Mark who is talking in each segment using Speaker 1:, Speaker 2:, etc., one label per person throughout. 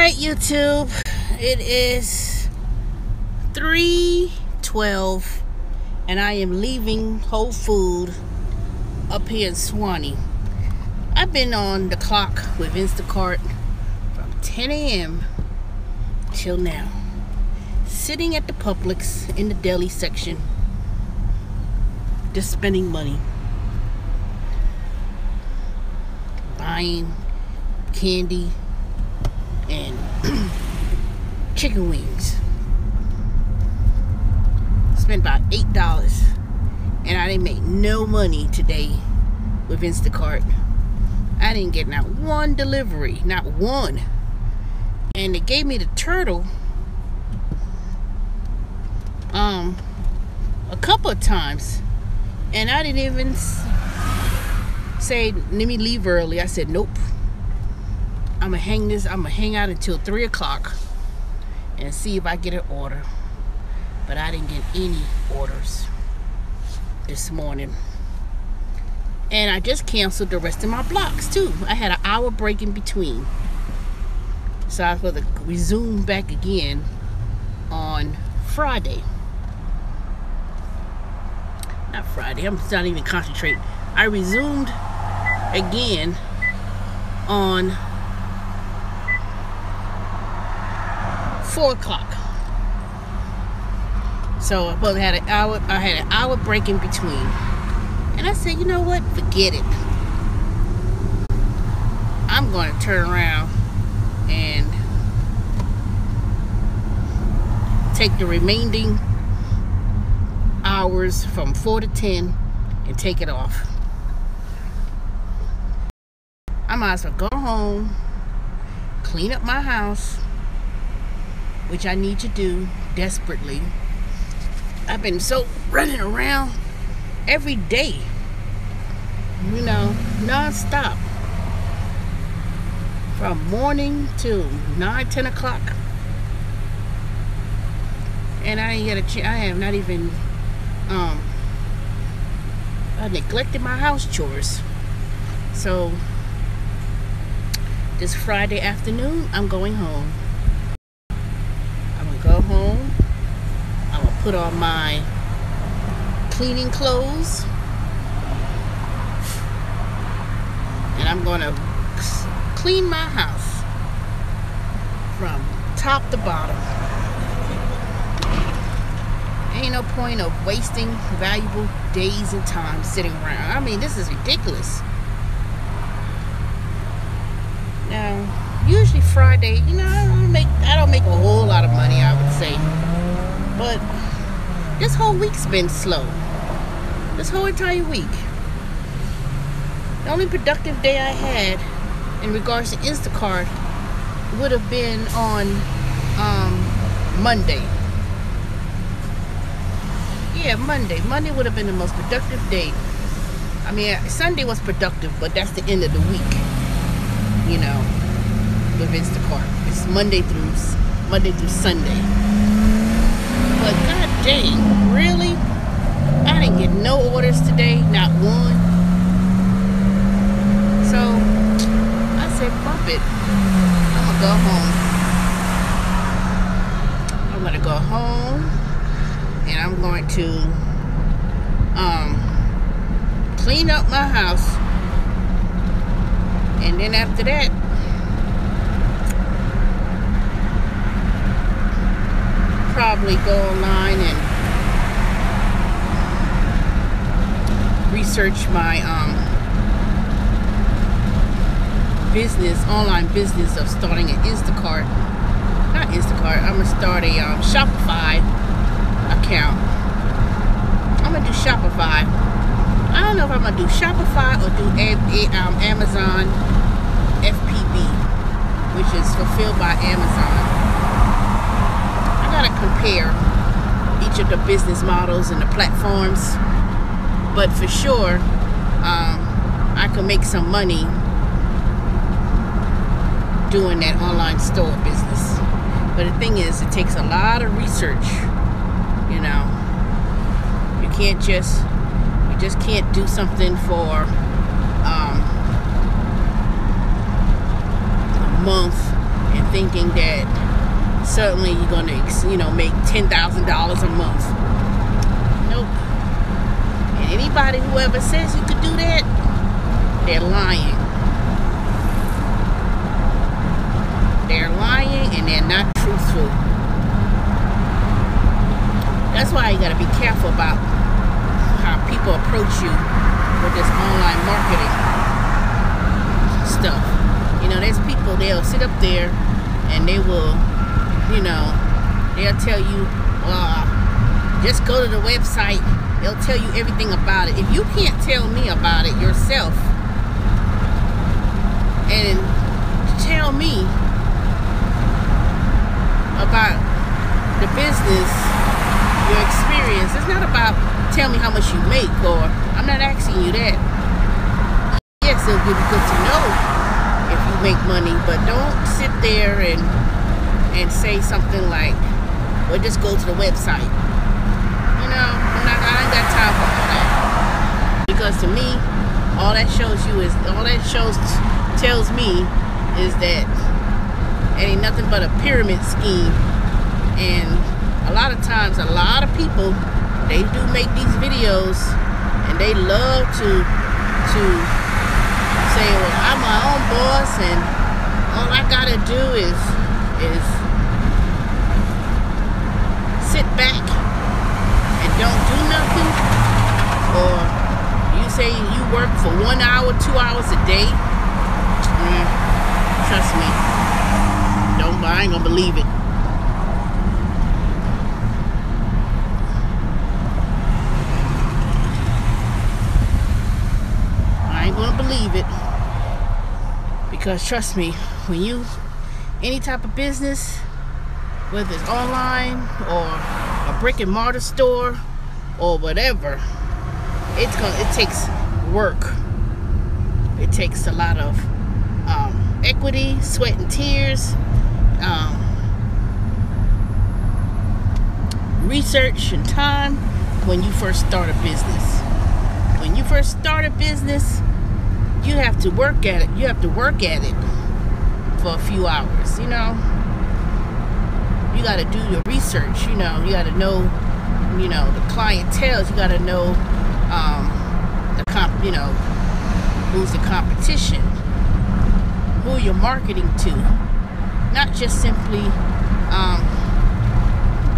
Speaker 1: Alright, YouTube, it is 3:12 and I am leaving Whole Food up here in Swanee. I've been on the clock with Instacart from 10 a.m. till now, sitting at the Publix in the deli section, just spending money, buying candy and chicken wings. Spent about $8 and I didn't make no money today with Instacart. I didn't get not one delivery, not one. And they gave me the turtle a couple of times, and I didn't even say let me leave early. I said nope, I'm gonna hang out until 3 o'clock and see if I get an order. But I didn't get any orders this morning. And I just canceled the rest of my blocks too. I had an hour break in between. So I was supposed to resume back again on Friday. Not Friday, I'm not even concentrating. I resumed again on 4 o'clock. So I had an hour break in between. And I said, you know what? Forget it. I'm going to turn around and take the remaining hours from 4 to 10 and take it off. I might as well go home, clean up my house, which I need to do desperately. I've been so running around every day, you know, non-stop, from morning to 9-10 o'clock, and I didn't get a chance. I have not even I neglected my house chores. So this Friday afternoon I'm going home. I'm gonna go home, I'm gonna put on my cleaning clothes, and I'm gonna clean my house from top to bottom. Ain't no point of wasting valuable days and time sitting around. I mean, this is ridiculous. Now, usually Friday, you know, I don't make a whole lot of money, I would say, but this whole week's been slow. This whole entire week. The only productive day I had in regards to Instacart would have been on Monday. Yeah, Monday. Monday would have been the most productive day. I mean, Sunday was productive, but that's the end of the week, you know, with Instacart. It's Monday through Sunday. But god dang, really? I didn't get no orders today, not one. So I said, bump it. I'm gonna go home. I'm gonna go home and I'm going to clean up my house, and then after that probably go online and research my online business of starting an Instacart. Not Instacart, I'm gonna start a Shopify account. I'm gonna do Shopify. I don't know if I'm gonna do Shopify or do Amazon FBA, which is fulfilled by Amazon. I gotta compare each of the business models and the platforms, but for sure I can make some money doing that online store business. But the thing is, it takes a lot of research. You know, you just can't do something for a month and thinking that certainly you're going to, you know, make $10,000 a month. Nope. And anybody who ever says you could do that, they're lying. They're lying and they're not truthful. That's why you got to be careful about how people approach you with this online marketing stuff. You know, there's people, they'll sit up there and they will, you know, they'll tell you, well, just go to the website. They'll tell you everything about it. If you can't tell me about it yourself and tell me about the business, your experience, it's not about tell me how much you make, or I'm not asking you that. Yes, it'll be good to know if you make money, but don't sit there and say something like, well, just go to the website. You know, I ain't got time for all that. Because to me, all that tells me is that it ain't nothing but a pyramid scheme. And a lot of times, a lot of people, they do make these videos and they love to say, well, I'm my own boss and all I gotta do is sit back and don't do nothing. Or you say you work for 1 hour, 2 hours a day. Trust me, I ain't gonna believe it. Believe it, because trust me, when you any type of business, whether it's online or a brick and mortar store or whatever, it takes work. It takes a lot of equity, sweat and tears, research and time when you first start a business. When you first start a business, you have to work at it. You have to work at it for a few hours, you know. You got to do your research, you know. You got to know, you know, the clientele. You got to know, you know, who's the competition, who you're marketing to. Not just simply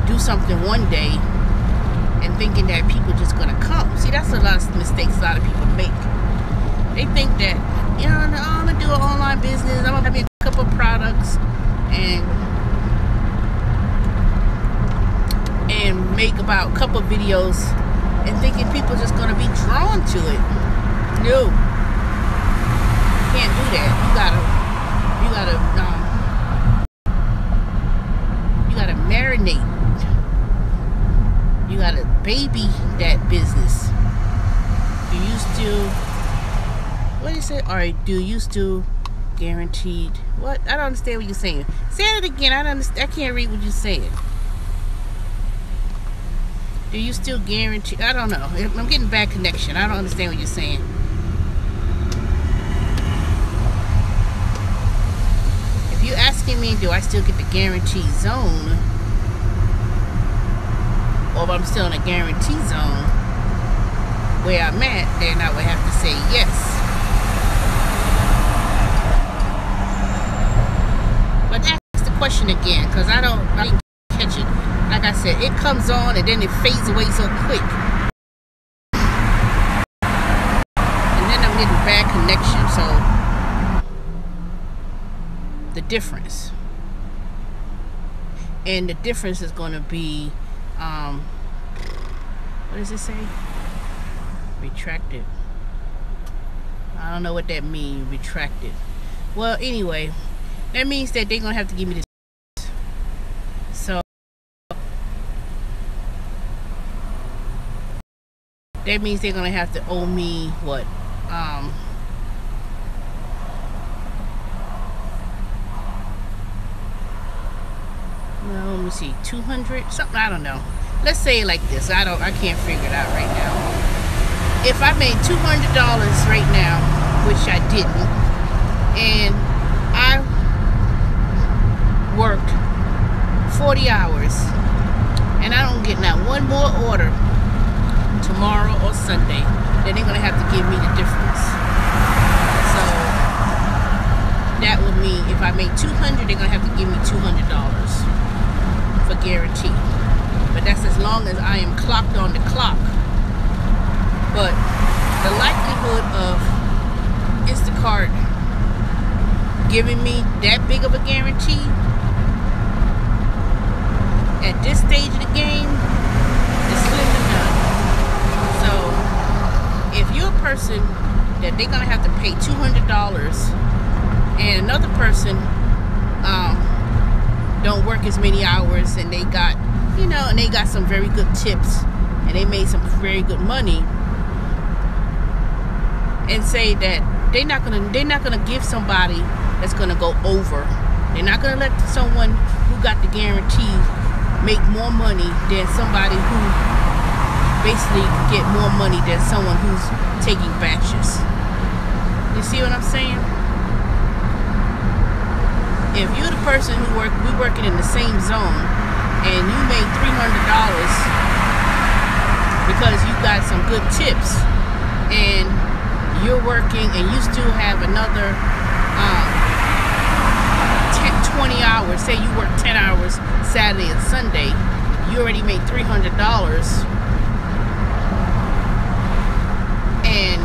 Speaker 1: do something one day and thinking that people are just gonna come. See, that's a lot of mistakes a lot of people make. They think that, you know, I'm gonna do an online business, I'm gonna have a couple of products and make about a couple of videos and thinking people are just gonna be drawn to it. No, you can't do that. You gotta marinate. You gotta baby that business. Do you still, what is it? Or do you still guaranteed? What? I don't understand what you're saying. Say it again. I can't read what you're saying. Do you still guarantee? I don't know. I'm getting bad connection. I don't understand what you're saying. If you're asking me, do I still get the guarantee zone? Or if I'm still in a guarantee zone where I'm at, then I would have to say yes. But ask the question again, because I didn't catch it. Like I said, it comes on and then it fades away so quick. And then I'm getting bad connection, so the difference. And the difference is going to be, what does it say? Retracted. I don't know what that means, retracted. Well, anyway, that means that they're going to have to give me this. So, that means they're going to have to owe me, what? Well, let me see, 200 something, I don't know. Let's say it like this. I can't figure it out right now. If I made $200 right now, which I didn't, and that would mean if I make $200, they're gonna have to give me $200 for guarantee. But that's as long as I am clocked on the clock. But the likelihood of Instacart giving me that big of a guarantee at this stage of the game is slim to none. So if you're a person that they're gonna have to pay $200 and another person don't work as many hours and they got, you know, and they got some very good tips and they made some very good money, and say that they're not gonna give somebody that's gonna go over. They're not gonna let someone who got the guarantee make more money than somebody who basically get more money than someone who's taking batches. You see what I'm saying? If you're the person who we're working in the same zone and you make $300 because you got some good tips and you're working and you still have another 20 hours, say you work 10 hours Saturday and Sunday, you already made $300 and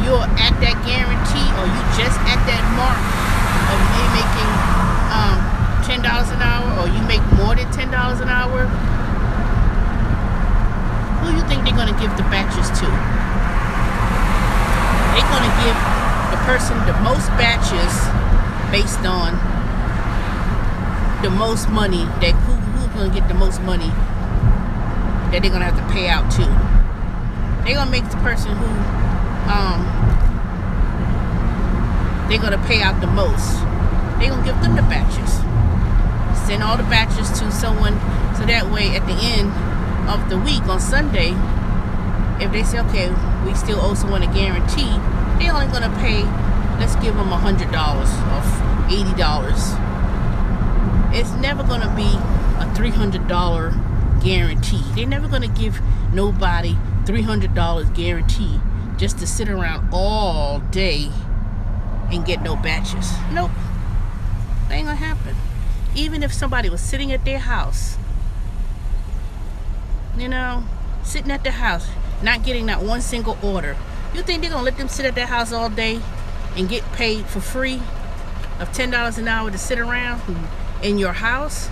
Speaker 1: you're at that guarantee, or you just at that mark of making $10 an hour, or you make more than $10 an hour, who do you think they're going to give the batches to? They're going to give the person the most batches based on the most money, that who's going to get the most money that they're going to have to pay out to. They're going to make the person who they're going to pay out the most, they're going to give them the batches. Send all the batches to someone, so that way at the end of the week on Sunday, if they say, okay, we still owe someone a guarantee, they're only going to pay, let's give them $100 or $80. It's never going to be a $300 guarantee. They're never going to give nobody $300 guarantee just to sit around all day and get no batches. Nope. That ain't going to happen. Even if somebody was sitting at their house, you know, sitting at their house, not getting not one single order, you think they're going to let them sit at their house all day and get paid for free of $10 an hour to sit around in your house?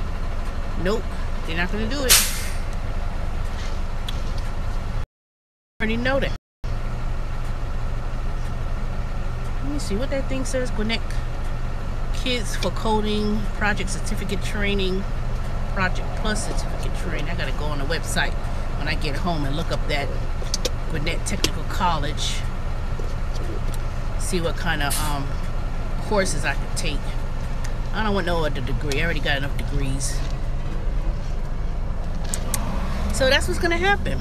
Speaker 1: Nope, they're not going to do it. I already know that. Let me see what that thing says. Gwinnett Kids for Coding Project Certificate Training, Project Plus Certificate Training. I gotta go on the website when I get home and look up that Gwinnett Technical College, see what kind of courses I could take. I don't want no other degree. I already got enough degrees. So that's what's gonna happen.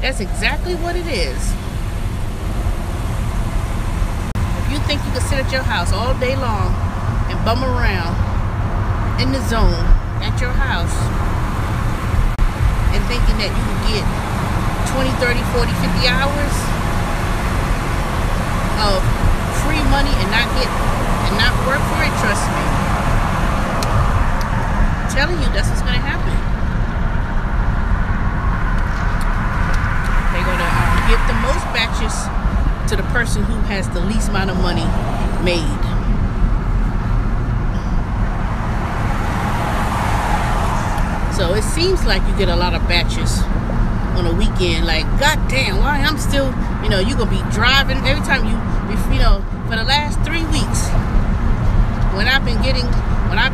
Speaker 1: That's exactly what it is. If you think you can sit at your house all day long and bum around in the zone at your house and thinking that you can get 20, 30, 40, 50 hours of free money and not work for it, trust me. I'm telling you, that's what's gonna happen. They're gonna give the most batches to the person who has the least amount of money made. So it seems like you get a lot of batches on a weekend. Like, goddamn, why I'm still, you know, you're gonna be driving every time you know, for the last 3 weeks when I've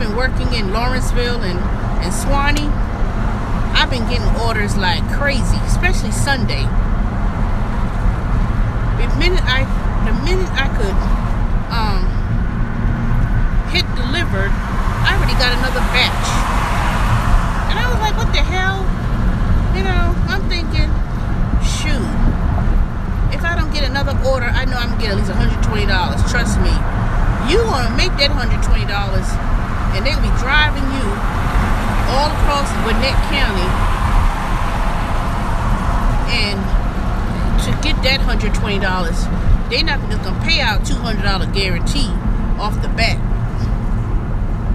Speaker 1: been working in Lawrenceville and Swanee, I've been getting orders like crazy, especially Sunday. The minute I could hit delivered, I already got another batch. And I was like, what the hell? You know, I'm thinking, shoot, if I don't get another order, I know I'm gonna get at least $120. Trust me. You wanna make that $120 and they'll be driving you all across Gwinnett County, and to get that $120, they're not just gonna pay out $200 guarantee. off the bat.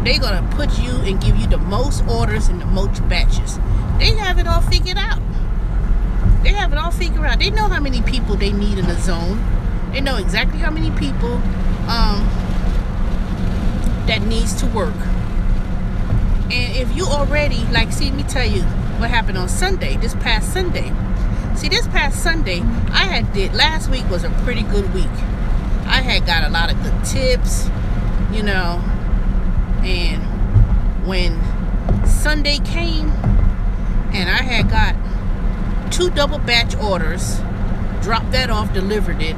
Speaker 1: They're gonna put you and give you the most orders and the most batches. They have it all figured out. They have it all figured out. They know how many people they need in the zone. They know exactly how many people that needs to work. And if you already, like, see, let me tell you what happened on Sunday, this past Sunday. See, this past Sunday, last week was a pretty good week. I had got a lot of good tips, you know, and when Sunday came and I had got 2 double batch orders, dropped that off, delivered it,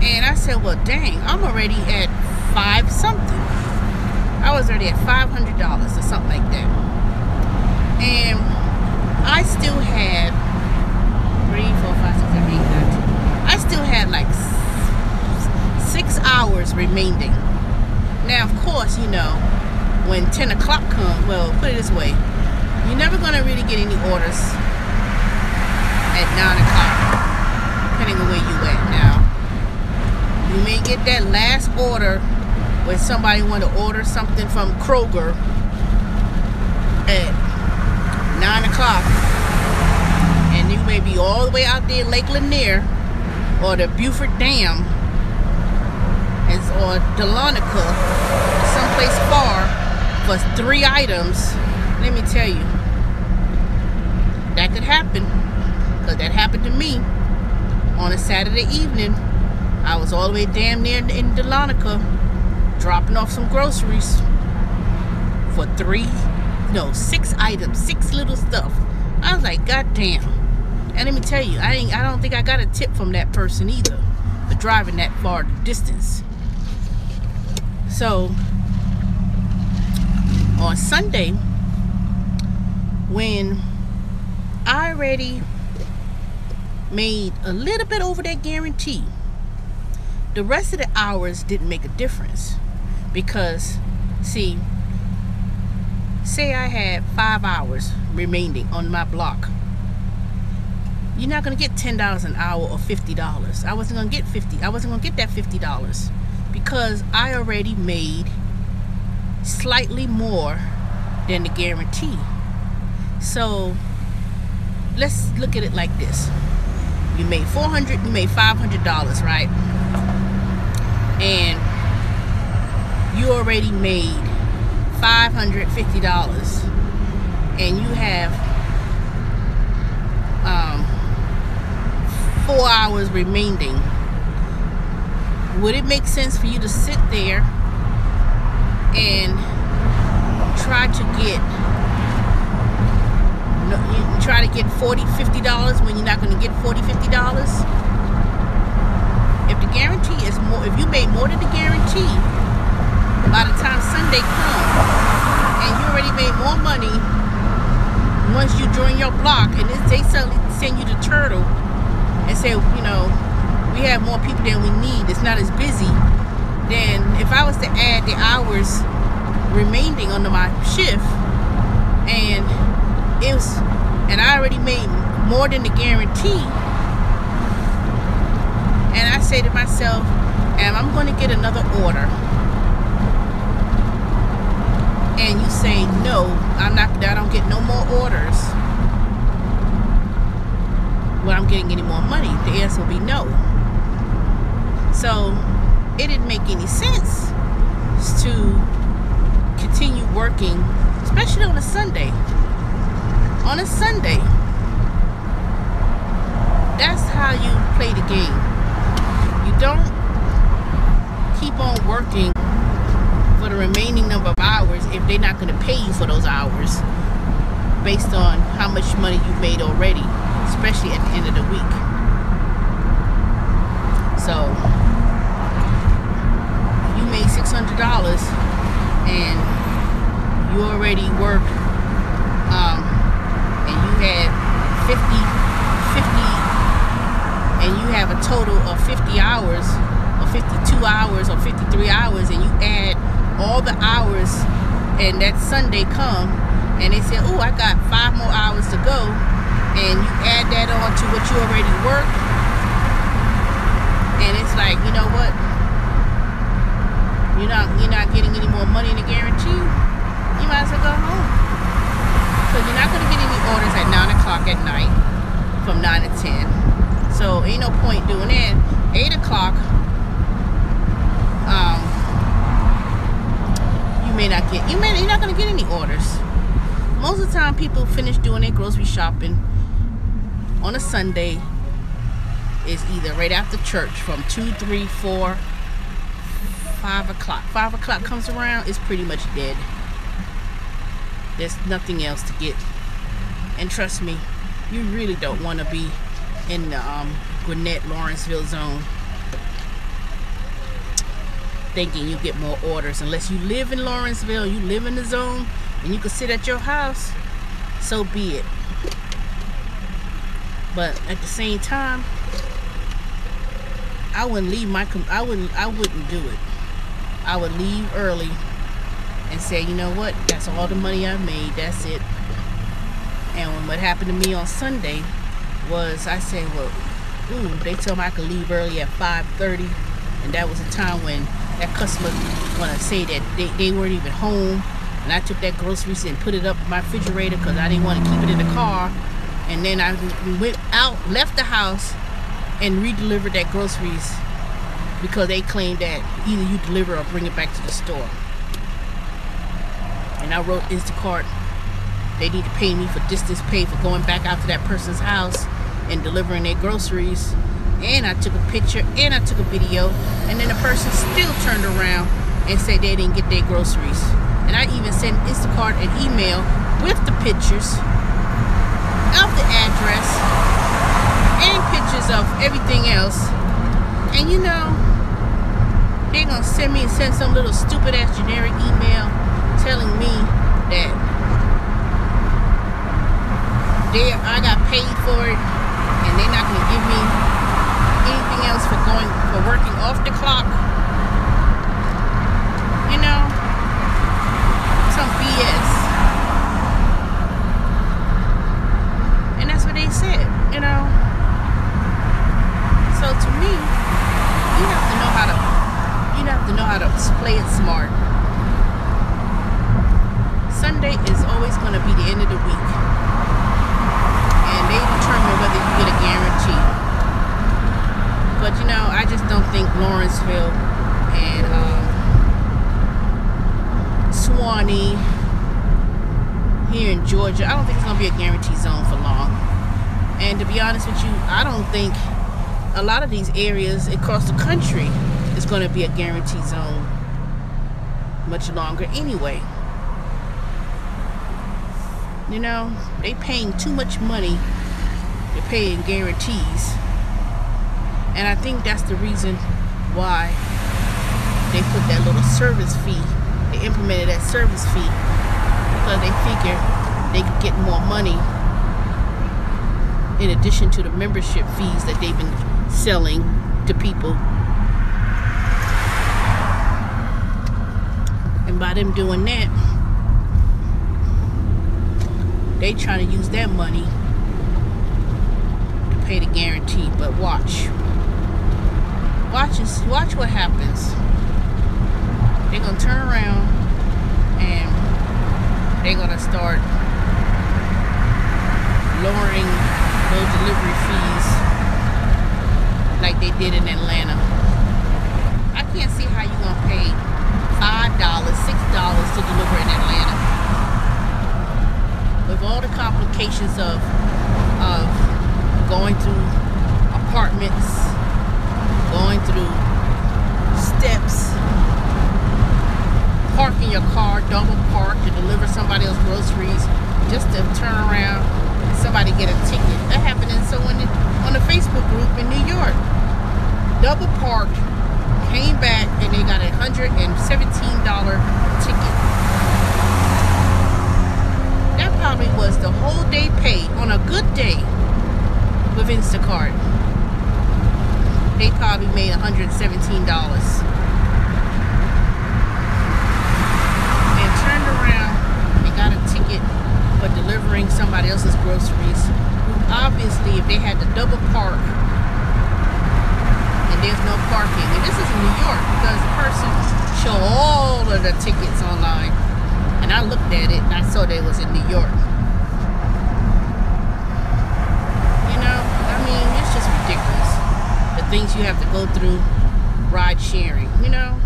Speaker 1: and I said, well, dang, I'm already at 5 something. I was already at $500 or something like that. And I still had 3, 4, 5, 6, 7, 8, 9, 10. I still had like 6 hours remaining. Now, of course, you know, when 10 o'clock comes, well, put it this way, you're never going to really get any orders at 9 o'clock, depending on where you at now. You may get that last order when somebody want to order something from Kroger at 9 o'clock, and you may be all the way out there in Lake Lanier or the Beaufort Dam or Dahlonega, someplace far, for 3 items. Let me tell you, that could happen, because that happened to me on a Saturday evening. I was all the way damn near in Dahlonega, dropping off some groceries for 6 items, 6 little stuff. I was like, God damn. And let me tell you, I don't think I got a tip from that person either for driving that far distance. So on Sunday, when I already made a little bit over that guarantee, the rest of the hours didn't make a difference. Because, see, say I had 5 hours remaining on my block, you're not going to get $10 an hour or $50. I wasn't going to get that $50 because I already made slightly more than the guarantee. So let's look at it like this. You made $500, right? And you already made $550, and you have 4 hours remaining. Would it make sense for you to sit there and try to get $40, $50 when you're not going to get $40, $50? If the guarantee is more, if you made more than the guarantee, by the time Sunday comes and you already made more money once you join your block, and they suddenly send you the turtle and say, you know, we have more people than we need, it's not as busy, then if I was to add the hours remaining under my shift, and I already made more than the guarantee, and I say to myself, and I'm going to get another order, and you say, no, I don't get no more orders, will I'm getting any more money? The answer will be no. So it didn't make any sense to continue working, especially on a Sunday. On a Sunday, that's how you play the game. You don't keep on working for the remaining number of hours if they're not going to pay you for those hours based on how much money you've made already, especially at the end of the week. So you made $600 and you already worked and you had 50 and you have a total of 50 hours or 52 hours or 53 hours, and you add all the hours, and that Sunday come and they say, oh, I got 5 more hours to go, and you add that on to what you already worked, and it's like, you know what, You're not getting any more money in the guarantee. You might as well go home. So you're not gonna get any orders at 9 o'clock at night from 9 to 10. So ain't no point doing that. 8 o'clock, you're not gonna get any orders. Most of the time, people finish doing their grocery shopping on a Sunday. Is either right after church from 2, 3, 4, 5 o'clock. 5 o'clock comes around, it's pretty much dead. There's nothing else to get. And trust me, you really don't want to be in the Gwinnett, Lawrenceville zone thinking you get more orders. Unless you live in Lawrenceville, you live in the zone, and you can sit at your house, so be it. But at the same time, I wouldn't leave I wouldn't do it. I would leave early and say, you know what, that's all the money I made, that's it. And what happened to me on Sunday was I said, well, they told me I could leave early at 5:30, and that was the time when that customer want to say that they weren't even home, and I took that groceries and put it up in my refrigerator because I didn't want to keep it in the car. And then I went out, left the house, and re-delivered that groceries because they claimed that either you deliver or bring it back to the store. And I wrote Instacart, they need to pay me for distance pay for going back out to that person's house and delivering their groceries. And I took a picture and I took a video, and then the person still turned around and said they didn't get their groceries. And I even sent Instacart an email with the pictures of the address and pictures of everything else. And you know, they're gonna send some little stupid ass generic email telling me that I got paid for it, and they're not gonna give me anything else for working off the clock. You know, some BS. And that's what they said, you know. So to me, you have to know how to play it smart. Sunday is always going to be the end of the week, and they determine whether you get a guarantee. But you know, I just don't think Lawrenceville and Suwanee here in Georgia, I don't think it's going to be a guarantee zone for long. And to be honest with you, I don't think a lot of these areas across the country is going to be a guarantee zone much longer anyway. You know, they paying too much money to pay in guarantees. And I think that's the reason why they put that little service fee. They implemented that service fee because they figure they could get more money in addition to the membership fees that they've been selling to people. And by them doing that, they trying to use that money to pay the guarantee. But watch what happens. They're gonna turn around and they're gonna start lowering those delivery fees like they did in Atlanta. I can't see how you're gonna pay $5, $6 to deliver in Atlanta. With all the complications of going through apartments, going through steps, parking your car, double park to deliver somebody else's groceries, just to turn around and somebody get a ticket. That happened in someone on the Facebook group in New York. Double parked, came back, and they got a $117 ticket. That probably was the whole day paid on a good day with Instacart. They probably made $117 and turned around and got a ticket for delivering somebody else's groceries. Obviously, if they had to double park and there's no parking, and this is in New York because the person showed of the tickets online, and I looked at it and I saw that it was in New York. You know, I mean, it's just ridiculous. The things you have to go through, ride sharing, you know,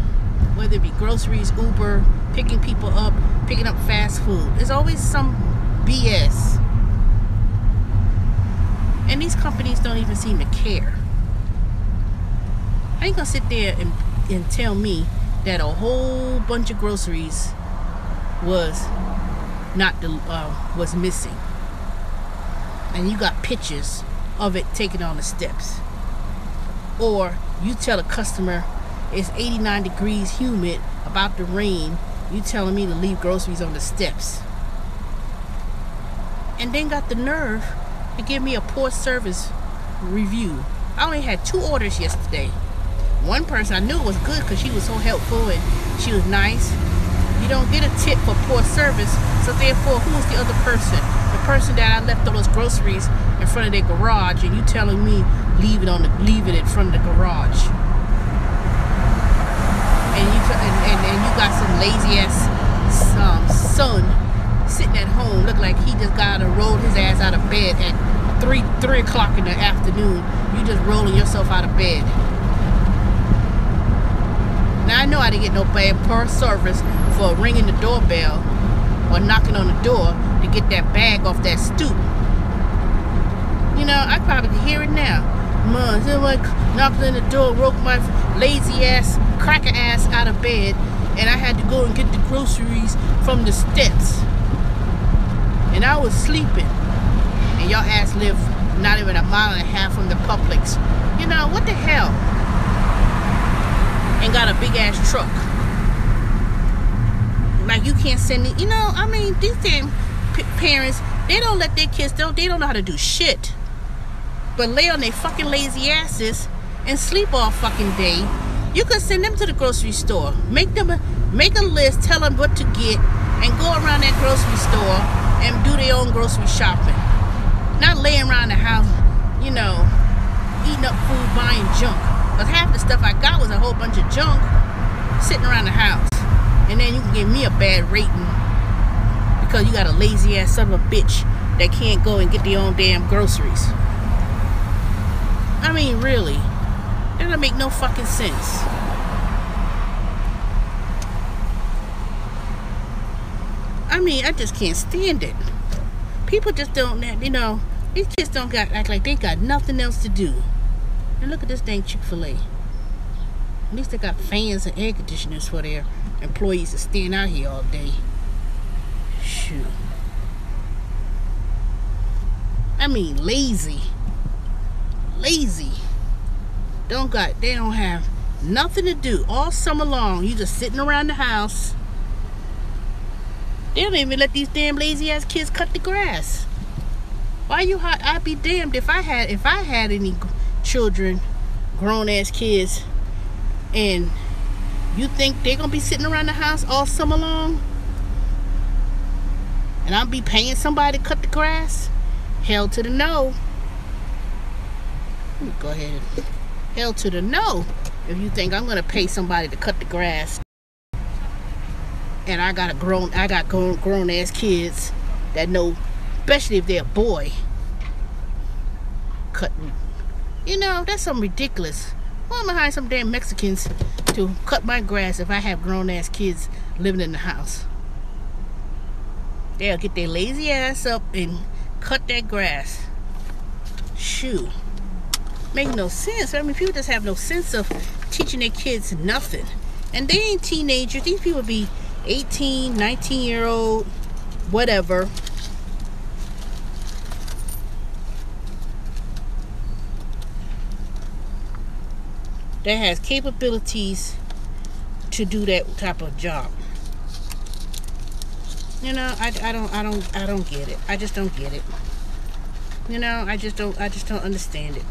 Speaker 1: whether it be groceries, Uber, picking people up, picking up fast food. There's always some BS. And these companies don't even seem to care. I ain't gonna sit there and tell me that a whole bunch of groceries was was missing, and you got pictures of it taken on the steps. Or you tell a customer it's 89 degrees, humid, about to rain, you telling me to leave groceries on the steps, and then got the nerve to give me a poor service review. I only had 2 orders yesterday. One person, I knew it was good because she was so helpful and she was nice. You don't get a tip for poor service, so therefore, who is the other person? The person that I left all those groceries in front of their garage, and you telling me leave it in front of the garage. And you got some lazy ass son sitting at home, look like he just got to roll his ass out of bed at 3 o'clock in the afternoon. You just rolling yourself out of bed. Now I know I didn't get no bad poor service for ringing the doorbell or knocking on the door to get that bag off that stoop. You know, I probably can hear it now. Mom, someone knocked on the door, woke my lazy ass, cracker ass out of bed, and I had to go and get the groceries from the steps. And I was sleeping. And y'all ass live not even a mile and a half from the Publix. You know, what the hell? And got a big ass truck. Like, you can't send it. You know, I mean, these damn parents, they don't let their kids, they don't know how to do shit but lay on their fucking lazy asses and sleep all fucking day. You could send them to the grocery store, make a list, tell them what to get, and go around that grocery store and do their own grocery shopping. Not laying around the house, you know, eating up food, buying junk. Because half the stuff I got was a whole bunch of junk sitting around the house. And then you can give me a bad rating because you got a lazy ass son of a bitch that can't go and get their own damn groceries. I mean, really. That doesn't make no fucking sense. I mean, I just can't stand it. People just don't, you know, these kids don't act like they got nothing else to do. And look at this dang Chick-fil-A. At least they got fans and air conditioners for their employees to stand out here all day. Shoot. I mean, lazy. Lazy. They don't have nothing to do all summer long. You just sitting around the house. They don't even let these damn lazy ass kids cut the grass. Why you? I'd be damned if I had any children, grown ass kids, and you think they're gonna be sitting around the house all summer long? And I'll be paying somebody to cut the grass? Hell to the no. Let me go ahead. Hell to the no. If you think I'm gonna pay somebody to cut the grass, and I got grown ass kids that know, especially if they're a boy, cutting. You know, that's something ridiculous. Why am I hiring some damn Mexicans to cut my grass if I have grown ass kids living in the house? They'll get their lazy ass up and cut that grass. Shoot. Make no sense. I mean, people just have no sense of teaching their kids nothing. And they ain't teenagers. These people be 18, 19-year-old, whatever. That has capabilities to do that type of job. You know, I don't get it. I just don't get it. You know, I just don't understand it.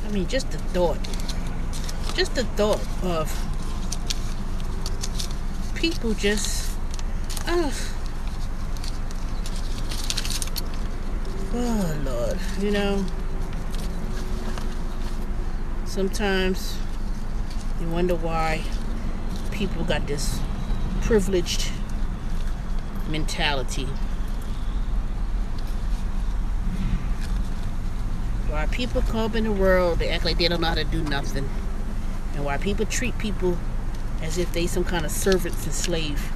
Speaker 1: I mean, just the thought of people just, Oh Lord, you know, sometimes you wonder why people got this privileged mentality. Why people come up in the world, they act like they don't know how to do nothing. And why people treat people as if they some kind of servants and slave.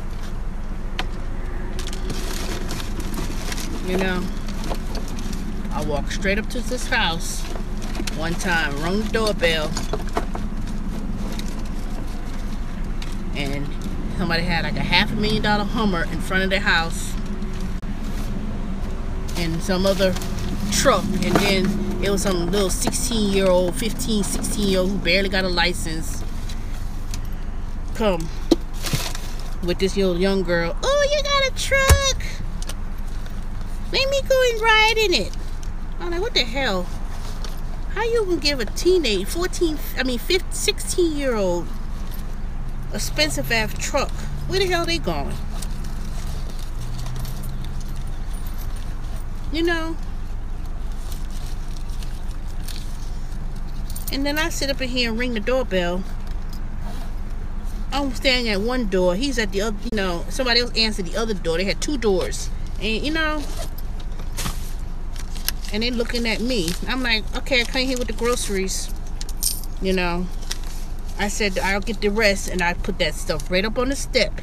Speaker 1: You know, I walked straight up to this house one time, rung the doorbell, and somebody had like a $500,000 Hummer in front of their house and some other truck, and then it was some little 16-year-old, 15, 16-year-old who barely got a license come with this young girl. Oh, you got a truck? Let me go and ride in it. I'm like, what the hell? How you gonna give a teenage 16-year-old expensive ass truck? Where the hell they going? You know? And then I sit up in here and ring the doorbell. I'm standing at one door. He's at the other, you know, somebody else answered the other door. They had two doors. And, you know, and they're looking at me. I'm like, okay, I came here with the groceries. You know, I said, I'll get the rest. And I put that stuff right up on the step.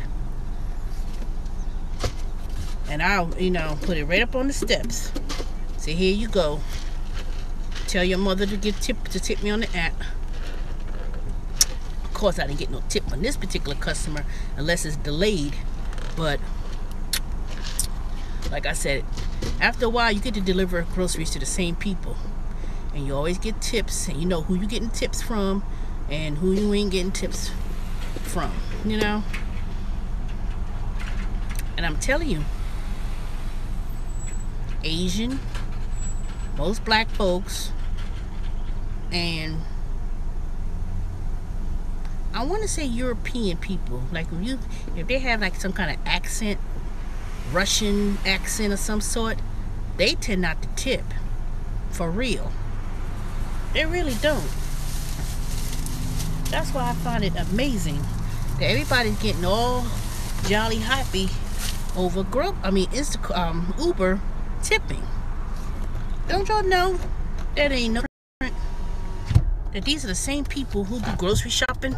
Speaker 1: And I'll, you know, put it right up on the steps. Say, here you go. Tell your mother to tip me on the app. Of course, I didn't get no tip on this particular customer unless it's delayed. But like I said, after a while, you get to deliver groceries to the same people, and you always get tips, and you know who you getting tips from and who you ain't getting tips from. You know, and I'm telling you, Asian, most black folks, and I want to say European people, like if they have like some kind of accent, Russian accent of some sort, they tend not to tip. For real. They really don't. That's why I find it amazing that everybody's getting all jolly happy over Uber tipping. Don't y'all know that ain't no different? That these are the same people who do grocery shopping